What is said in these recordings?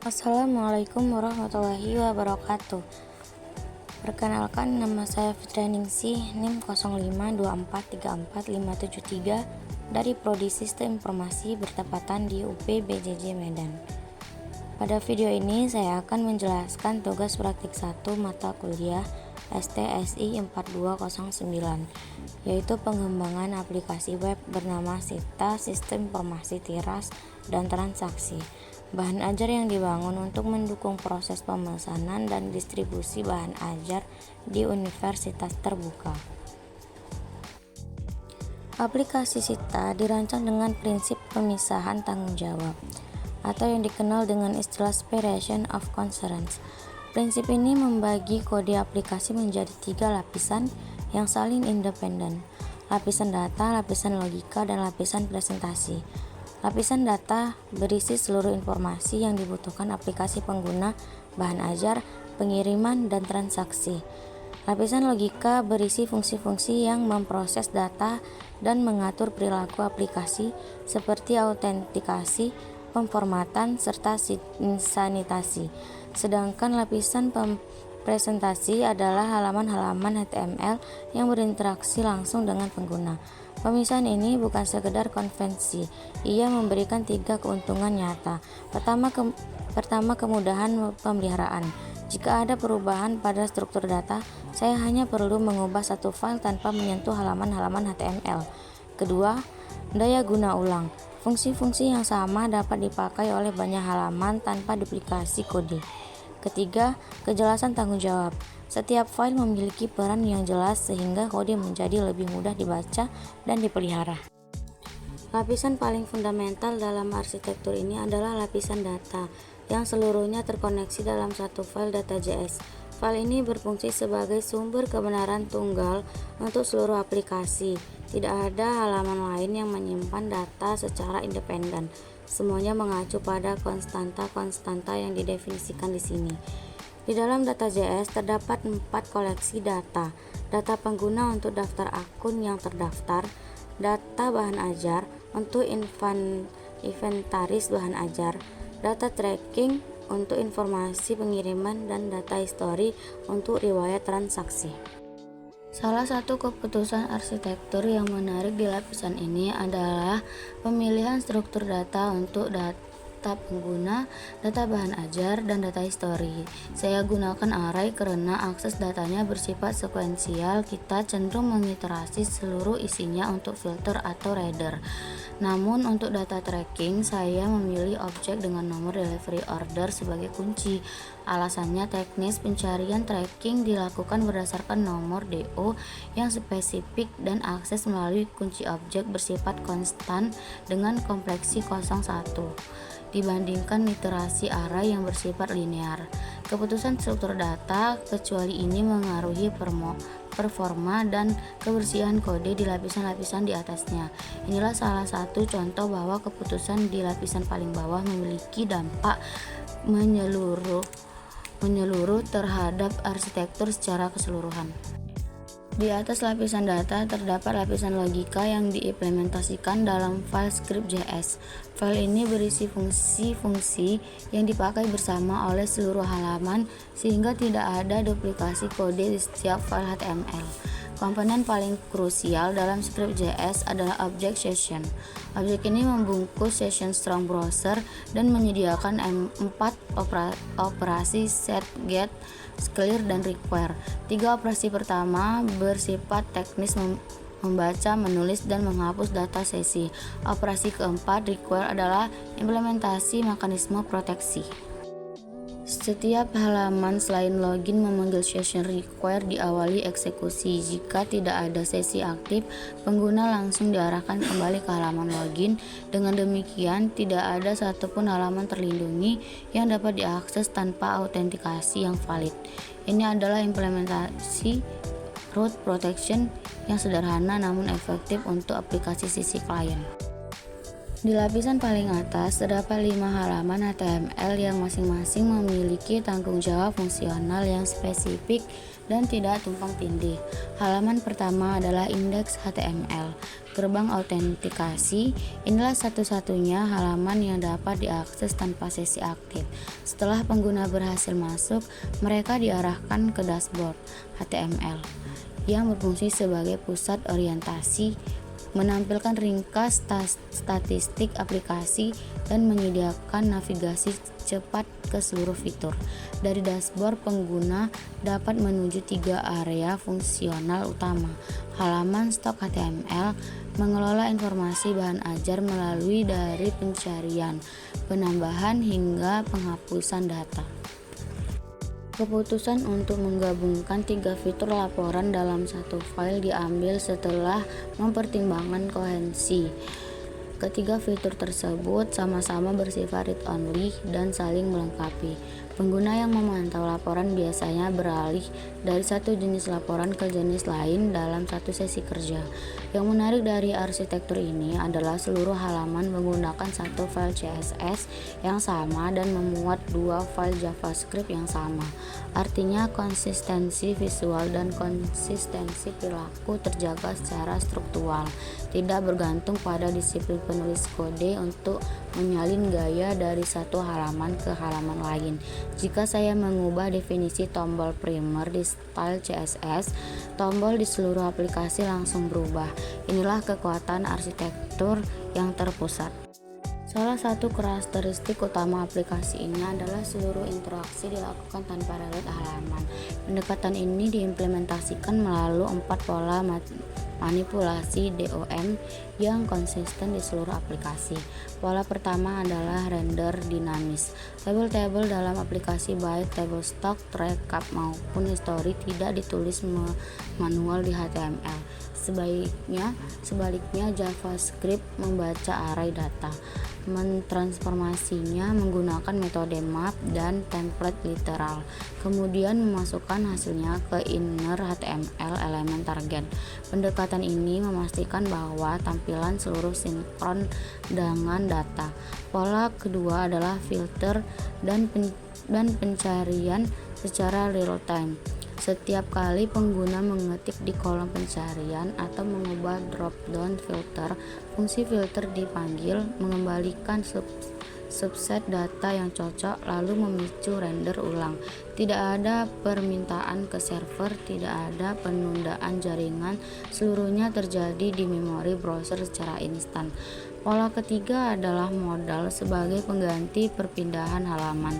Assalamualaikum warahmatullahi wabarakatuh. Perkenalkan, nama saya Fitrianingsih, NIM 0524345573 dari Prodi Sistem Informasi bertepatan di UP BJJ Medan. Pada video ini saya akan menjelaskan tugas praktik 1 mata kuliah STSI 4209, yaitu pengembangan aplikasi web bernama SITA Sistem Informasi Tiras dan Transaksi. Bahan ajar yang dibangun untuk mendukung proses pemesanan dan distribusi bahan ajar di universitas terbuka. Aplikasi SITA dirancang dengan prinsip pemisahan tanggung jawab, atau yang dikenal dengan istilah separation of concerns. Prinsip ini membagi kode aplikasi menjadi 3 lapisan yang saling independen: lapisan data, lapisan logika, dan lapisan presentasi. Lapisan data berisi seluruh informasi yang dibutuhkan aplikasi pengguna, bahan ajar, pengiriman, dan transaksi. Lapisan logika berisi fungsi-fungsi yang memproses data dan mengatur perilaku aplikasi seperti autentikasi, pemformatan, serta sanitasi. Sedangkan lapisan presentasi adalah halaman-halaman HTML yang berinteraksi langsung dengan pengguna. Pemisahan ini bukan sekedar konvensi, ia memberikan 3 keuntungan nyata. Pertama, kemudahan pemeliharaan. Jika ada perubahan pada struktur data, saya hanya perlu mengubah satu file tanpa menyentuh halaman-halaman HTML. Kedua, daya guna ulang. Fungsi-fungsi yang sama dapat dipakai oleh banyak halaman tanpa duplikasi kode. Ketiga, kejelasan tanggung jawab. Setiap file memiliki peran yang jelas sehingga kode menjadi lebih mudah dibaca dan dipelihara. Lapisan paling fundamental dalam arsitektur ini adalah lapisan data, yang seluruhnya terkoneksi dalam satu file data.js. File ini berfungsi sebagai sumber kebenaran tunggal untuk seluruh aplikasi. Tidak ada halaman lain yang menyimpan data secara independen. Semuanya mengacu pada konstanta-konstanta yang didefinisikan di sini. Di dalam data.js terdapat 4 koleksi data: data pengguna untuk daftar akun yang terdaftar, data bahan ajar untuk inventaris bahan ajar, data tracking untuk informasi pengiriman, dan data history untuk riwayat transaksi. Salah satu keputusan arsitektur yang menarik di lapisan ini adalah pemilihan struktur data untuk data pengguna, data bahan ajar, dan data history. Saya gunakan array karena akses datanya bersifat sekuensial. Kita cenderung mengiterasi seluruh isinya untuk filter atau reader. Namun untuk data tracking, saya memilih objek dengan nomor delivery order sebagai kunci. Alasannya teknis, pencarian tracking dilakukan berdasarkan nomor DO yang spesifik dan akses melalui kunci objek bersifat konstan dengan kompleksi 01 dibandingkan iterasi array yang bersifat linear. Keputusan struktur data kecuali ini mengaruhi performa dan kebersihan kode di lapisan-lapisan di atasnya. Inilah salah satu contoh bahwa keputusan di lapisan paling bawah memiliki dampak menyeluruh terhadap arsitektur secara keseluruhan. Di atas lapisan data terdapat lapisan logika yang diimplementasikan dalam file script.js. File ini berisi fungsi-fungsi yang dipakai bersama oleh seluruh halaman sehingga tidak ada duplikasi kode di setiap file HTML. Komponen paling krusial dalam script.js adalah objek session. Objek ini membungkus session strong browser dan menyediakan 4 operasi set, get, clear, dan require. 3 operasi pertama bersifat teknis, membaca, menulis, dan menghapus data sesi. Operasi keempat, require, adalah implementasi mekanisme proteksi. Setiap halaman selain login memanggil session require diawali eksekusi. Jika tidak ada sesi aktif, pengguna langsung diarahkan kembali ke halaman login. Dengan demikian, tidak ada satupun halaman terlindungi yang dapat diakses tanpa autentikasi yang valid. Ini adalah implementasi root protection yang sederhana namun efektif untuk aplikasi sisi klien. Di lapisan paling atas terdapat 5 halaman HTML yang masing-masing memiliki tanggung jawab fungsional yang spesifik dan tidak tumpang tindih. Halaman pertama adalah indeks HTML. Gerbang autentikasi, inilah satu-satunya halaman yang dapat diakses tanpa sesi aktif. Setelah pengguna berhasil masuk, mereka diarahkan ke dashboard HTML yang berfungsi sebagai pusat orientasi, menampilkan ringkas statistik aplikasi, dan menyediakan navigasi cepat ke seluruh fitur. Dari dashboard, pengguna dapat menuju 3 area fungsional utama. Halaman stok HTML mengelola informasi bahan ajar melalui dari pencarian, penambahan, hingga penghapusan data. Keputusan untuk menggabungkan 3 fitur laporan dalam satu file diambil setelah mempertimbangkan koherensi. Ketiga fitur tersebut sama-sama bersifat read-only dan saling melengkapi. Pengguna yang memantau laporan biasanya beralih dari satu jenis laporan ke jenis lain dalam satu sesi kerja. Yang menarik dari arsitektur ini adalah seluruh halaman menggunakan satu file CSS yang sama dan memuat 2 file JavaScript yang sama. Artinya konsistensi visual dan konsistensi perilaku terjaga secara struktural, tidak bergantung pada disiplin penulis kode untuk menyalin gaya dari satu halaman ke halaman lain. Jika saya mengubah definisi tombol primer di style CSS, tombol di seluruh aplikasi langsung berubah. Inilah kekuatan arsitektur yang terpusat. Salah satu karakteristik utama aplikasi ini adalah seluruh interaksi dilakukan tanpa reload halaman. Pendekatan ini diimplementasikan melalui 4 pola manipulasi DOM yang konsisten di seluruh aplikasi. Pola pertama adalah render dinamis. Tabel-tabel dalam aplikasi baik tabel stok, recap maupun history tidak ditulis manual di HTML. Sebaliknya JavaScript membaca array data, mentransformasinya menggunakan metode map dan template literal, kemudian memasukkan hasilnya ke inner HTML elemen target. Pendekatan ini memastikan bahwa tampilan seluruh sinkron dengan data. Pola kedua adalah filter dan pencarian secara real time. Setiap kali pengguna mengetik di kolom pencarian atau mengubah drop-down filter, fungsi filter dipanggil, mengembalikan subset data yang cocok, lalu memicu render ulang. Tidak ada permintaan ke server, tidak ada penundaan jaringan, seluruhnya terjadi di memori browser secara instan. Pola ketiga adalah modal sebagai pengganti perpindahan halaman.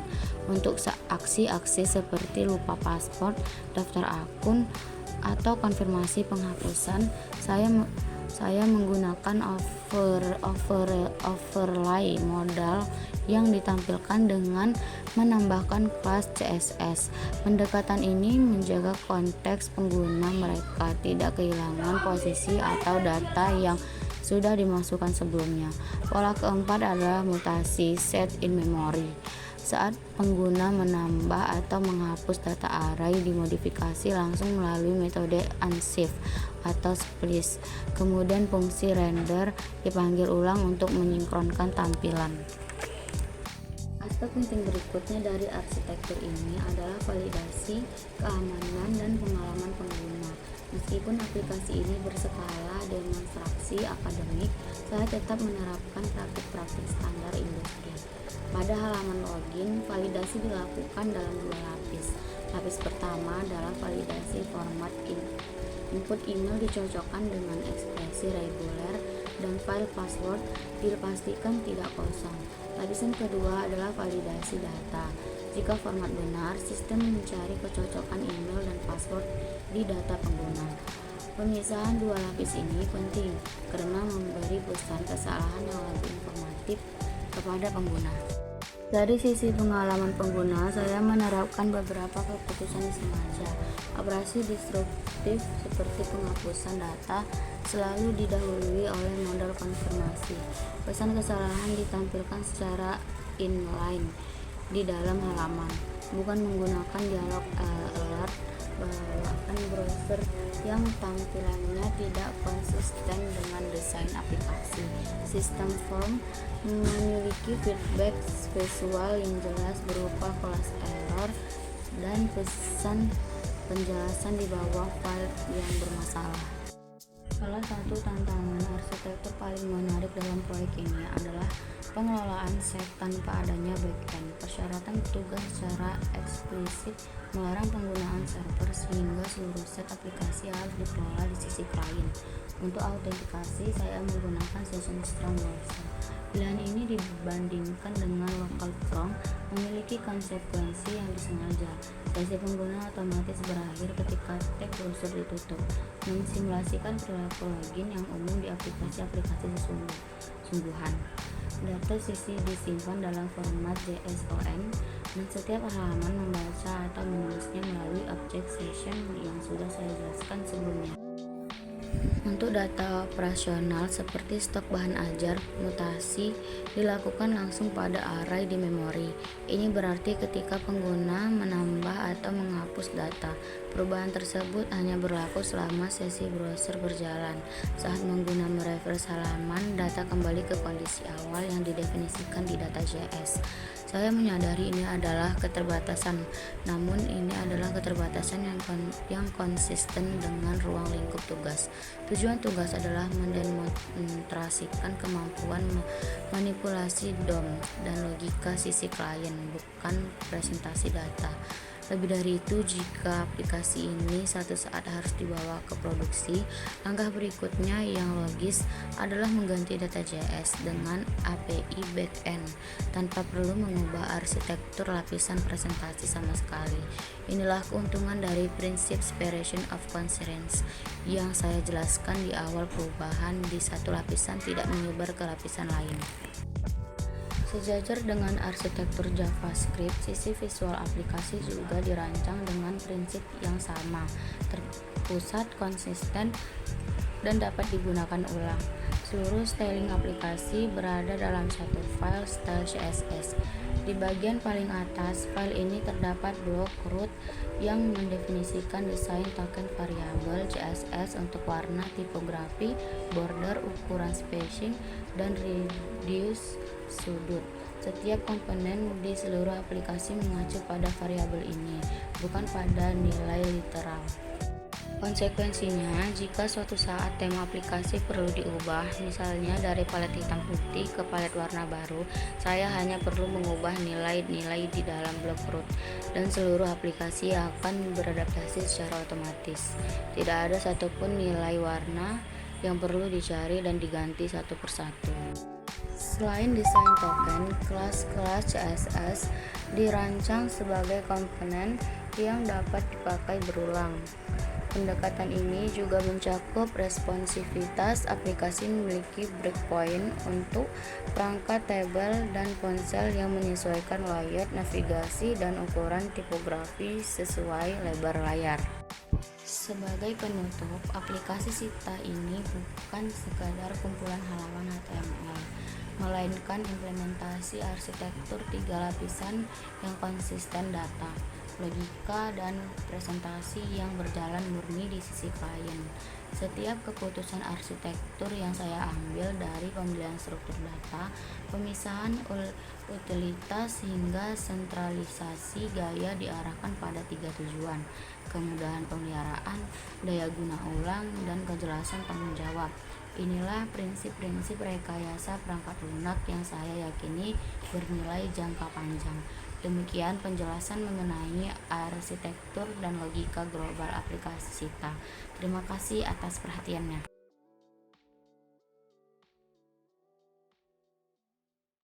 Untuk aksi-aksi seperti lupa password, daftar akun, atau konfirmasi penghapusan, saya menggunakan overlay modal yang ditampilkan dengan menambahkan kelas CSS. Pendekatan ini menjaga konteks pengguna, mereka tidak kehilangan posisi atau data yang sudah dimasukkan sebelumnya. Pola keempat adalah mutasi set in memory. Saat pengguna menambah atau menghapus data array, dimodifikasi langsung melalui metode unsave atau splice. Kemudian fungsi render dipanggil ulang untuk menyinkronkan tampilan. Aspek penting berikutnya dari arsitektur ini adalah validasi, keamanan, dan pengalaman pengguna. Meskipun aplikasi ini berskala demonstrasi akademik, saya tetap menerapkan praktik-praktik standar industri. Pada halaman login, validasi dilakukan dalam 2 lapis. Lapis pertama adalah validasi format input email dicocokkan dengan ekspresi reguler dan file password dipastikan tidak kosong. Lapisan kedua adalah validasi data. Jika format benar, sistem mencari kecocokan email dan password di data pengguna. Pemisahan 2 lapis ini penting karena memberi pesan kesalahan yang lebih informatif kepada pengguna. Dari sisi pengalaman pengguna, saya menerapkan beberapa keputusan sengaja. Operasi disruptif seperti penghapusan data selalu didahului oleh modal konfirmasi. Pesan kesalahan ditampilkan secara inline di dalam halaman, bukan menggunakan dialog alert bawaan browser yang tampilannya tidak konsisten dengan desain aplikasi. Sistem form memiliki feedback visual yang jelas berupa kelas error dan penjelasan di bawah file yang bermasalah. Salah satu tantangan arsitektur paling menarik dalam proyek ini adalah pengelolaan set tanpa adanya backend. Persyaratan tugas secara eksplisit melarang penggunaan server sehingga seluruh set aplikasi harus dikelola di sisi klien. Untuk autentikasi, saya menggunakan session strong browser. Pilihan ini dibandingkan dengan local from memiliki konsekuensi yang disengaja. Sesi pengguna otomatis berakhir ketika tag browser ditutup, mensimulasikan perilaku login yang umum di aplikasi-aplikasi sungguhan. Data sisi disimpan dalam format JSON dan setiap halaman membaca atau menulisnya melalui objek session yang sudah saya jelaskan sebelumnya. Untuk data operasional seperti stok bahan ajar, mutasi dilakukan langsung pada array di memori. Ini berarti ketika pengguna menambah atau menghapus data, perubahan tersebut hanya berlaku selama sesi browser berjalan. Saat pengguna mereverse halaman, data kembali ke kondisi awal yang didefinisikan di data.js. Saya menyadari ini adalah keterbatasan, namun ini adalah keterbatasan yang konsisten dengan ruang lingkup tugas. Tujuan tugas adalah mendemonstrasikan kemampuan manipulasi DOM dan logika sisi klien, bukan presentasi data. Lebih dari itu, jika aplikasi ini satu saat harus dibawa ke produksi, langkah berikutnya yang logis adalah mengganti data.js dengan API backend tanpa perlu mengubah arsitektur lapisan presentasi sama sekali. Inilah keuntungan dari prinsip separation of concerns yang saya jelaskan di awal. Perubahan di satu lapisan tidak menyebar ke lapisan lain. Sejajar dengan arsitektur JavaScript, sisi visual aplikasi juga dirancang dengan prinsip yang sama, terpusat, konsisten, dan dapat digunakan ulang. Seluruh styling aplikasi berada dalam satu file style CSS. Di bagian paling atas, file ini terdapat blok root yang mendefinisikan desain token variabel CSS untuk warna, tipografi, border, ukuran spacing, dan radius sudut. Setiap komponen di seluruh aplikasi mengacu pada variabel ini, bukan pada nilai literal. Konsekuensinya, jika suatu saat tema aplikasi perlu diubah, misalnya dari palet hitam putih ke palet warna baru, saya hanya perlu mengubah nilai-nilai di dalam blok root, dan seluruh aplikasi akan beradaptasi secara otomatis. Tidak ada satupun nilai warna yang perlu dicari dan diganti satu persatu. Selain desain token, kelas-kelas CSS dirancang sebagai komponen yang dapat dipakai berulang. Pendekatan ini juga mencakup responsivitas. Aplikasi memiliki breakpoint untuk perangkat tabel dan ponsel yang menyesuaikan layout navigasi dan ukuran tipografi sesuai lebar layar. Sebagai penutup, aplikasi Sita ini bukan sekadar kumpulan halaman HTML, melainkan implementasi arsitektur 3 lapisan yang konsisten: data, logika, dan presentasi yang berjalan murni di sisi klien. Setiap keputusan arsitektur yang saya ambil, dari pemilihan struktur data, pemisahan utilitas, hingga sentralisasi gaya, diarahkan pada 3 tujuan: kemudahan pemeliharaan, daya guna ulang, dan kejelasan tanggung jawab. Inilah prinsip-prinsip rekayasa perangkat lunak yang saya yakini bernilai jangka panjang. Demikian penjelasan mengenai arsitektur dan logika global aplikasi Sita. Terima kasih atas perhatiannya.